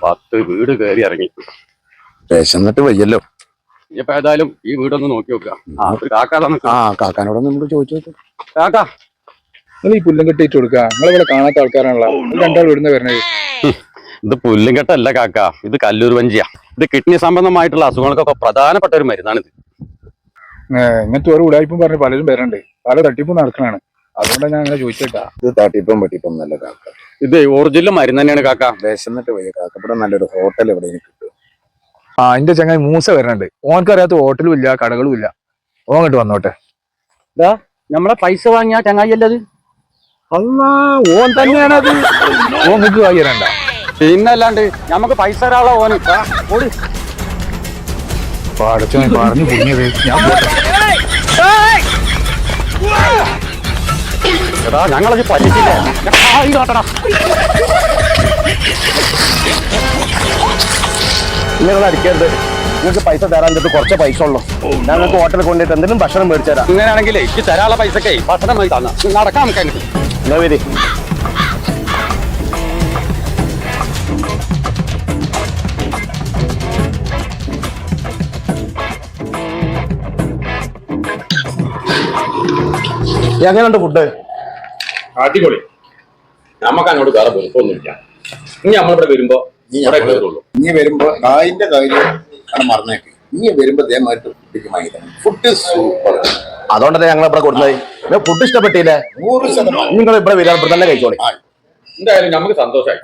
10 വീട് കയറി ഇറങ്ങി. വിശന്നിട്ട് വയ്യല്ലോ. ഇപ്പൊ ഏതായാലും ഈ വീടൊന്ന് നോക്കി നോക്കുക. ഒരു കാക്കാതാണ്. കാക്കാനോടൊന്നും നമ്മൾ ചോദിച്ചു നോക്കും. കാക്കാ, നിങ്ങൾ ഈ പുല്ലും കെട്ടിയിട്ട് കൊടുക്കുക. നിങ്ങളിവിടെ കാണാത്ത ആൾക്കാരാണല്ലോ. രണ്ടാൾ ഇവിടുന്ന് വരണത്. ഇത് പുല്ലുംകെട്ടല്ല കാക്ക, ഇത് കല്ലൂർ വഞ്ചിയാ. ഇത് കിഡ്നി സംബന്ധമായിട്ടുള്ള അസുഖങ്ങൾക്കൊക്കെ പ്രധാനപ്പെട്ട ഒരു മരുന്നാണിത്. ഇങ്ങനത്തെ ഒരു ഉടായ്പും പറഞ്ഞ് പലരും വരണ്ട്. പല തട്ടിപ്പും നടക്കണാണ്. അതുകൊണ്ടാണ് ഞാൻ അങ്ങനെ ചോദിച്ചേട്ടാ. ഇത് തട്ടിപ്പം പറ്റിപ്പം നല്ല കാക്ക. ഇത് ഒറിജിനൽ മരുന്ന് തന്നെയാണ് കാക്ക. വിശന്നിട്ട് വയ്യ കാക്ക. ഇവിടെ നല്ലൊരു ഹോട്ടൽ എവിടെ കിട്ടും. എന്റെ ചങ്ങായി മൂസ വരണുണ്ട്. ഓനക്കറിയാത്ത ഹോട്ടലും ഇല്ല, കടകളും ഇല്ല. ഓൻ ഇങ്ങോട്ട് വന്നോട്ടെ. നമ്മളെ പൈസ വാങ്ങിയ ചങ്ങായി അല്ലത്. അല്ലാ, ഓൻ തന്നെയാണത്. ഓൻ നിങ്ങൾക്ക് വാങ്ങി തരണ്ട. പിന്നല്ലാണ്ട് നമുക്ക് പൈസ തരാളോ ഓന്. പാടച്ചോ പറഞ്ഞു കുടുങ്ങിയത്. ഞാൻ എടാ, ഞങ്ങളത് പറ്റിച്ചില്ലേ. നിങ്ങൾ അടിക്കരുത്. നിങ്ങൾക്ക് പൈസ തരാൻ കുറച്ച് പൈസ ഉള്ളൂ. ഞങ്ങൾക്ക് ഹോട്ടലിൽ കൊണ്ടിട്ട് എന്തെങ്കിലും ഭക്ഷണം മേടിച്ചു തരാം. ഇങ്ങനെയാണെങ്കിലേ ഈ തരാനുള്ള പൈസക്കേ ഭക്ഷണം മതി തന്ന നടക്കാം. നമുക്ക് അങ്ങോട്ട് എന്നാ വരി. എങ്ങനെയുണ്ട് ഫുഡ്? അടിപൊളി. നമുക്ക് അങ്ങോട്ട് വേറെ ബുദ്ധിമുട്ടൊന്നുമില്ല. ഇനി നമ്മളിവിടെ വരുമ്പോ ഇനി വരുമ്പോ നായിന്റെ കാര്യം മറന്നേക്ക്. ഇനി വരുമ്പോ ഫുഡ് സൂപ്പർ. അതുകൊണ്ടല്ലേ ഞങ്ങൾ ഇവിടെ കൊടുക്കുന്നത്. ഫുഡ് ഇഷ്ടപ്പെട്ടില്ലേ? 100%. നിങ്ങൾ ഇവിടെ വരാൻ ഇവിടെ തന്നെ കഴിച്ചോളി. എന്തായാലും നമുക്ക് സന്തോഷമായി.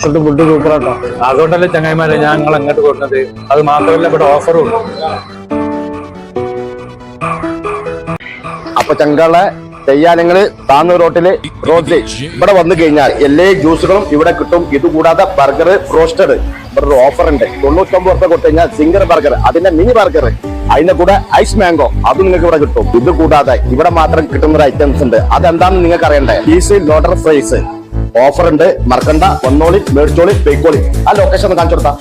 ഫുഡ് സൂപ്പറാട്ടോ. അതുകൊണ്ടല്ലേ ചങ്ങായിമാരെ ഞങ്ങൾ അങ്ങോട്ട് കൊടുക്കുന്നത്. അത് മാത്രമല്ല ഇവിടെ ഓഫറും ഉണ്ട്. അപ്പൊ ചങ്കളെ തെയ്യാലങ്ങള് താന്നൂർ റോഡില് ഇവിടെ വന്നു കഴിഞ്ഞാൽ എല്ലാ ജ്യൂസുകളും ഇവിടെ കിട്ടും. ഇതുകൂടാതെ ബർഗർ റോസ്റ്റഡ് ഇവിടെ ഒരു ഓഫർ ഉണ്ട്. 99 രൂപ കൊടുത്തു കഴിഞ്ഞാൽ സിംഗർ ബർഗർ, അതിന്റെ മിനി ബർഗർ, അതിന്റെ കൂടെ ഐസ് മാംഗോ, അതും നിങ്ങൾക്ക് ഇവിടെ കിട്ടും. ഇത് കൂടാതെ ഇവിടെ മാത്രം കിട്ടുന്ന ഒരു ഐറ്റംസ് ഉണ്ട്. അതെന്താണെന്ന് നിങ്ങൾക്ക് അറിയണ്ടേ? ഈസി ലോഡർ ഫ്രൈസ് ഓഫർ ഉണ്ട്. മറക്കണ്ട, വന്നോളി, മേടിച്ചോളി, പേക്കോളി. ആ ലൊക്കേഷൻ ഒന്ന് കാണിച്ചു കൊടുത്താ.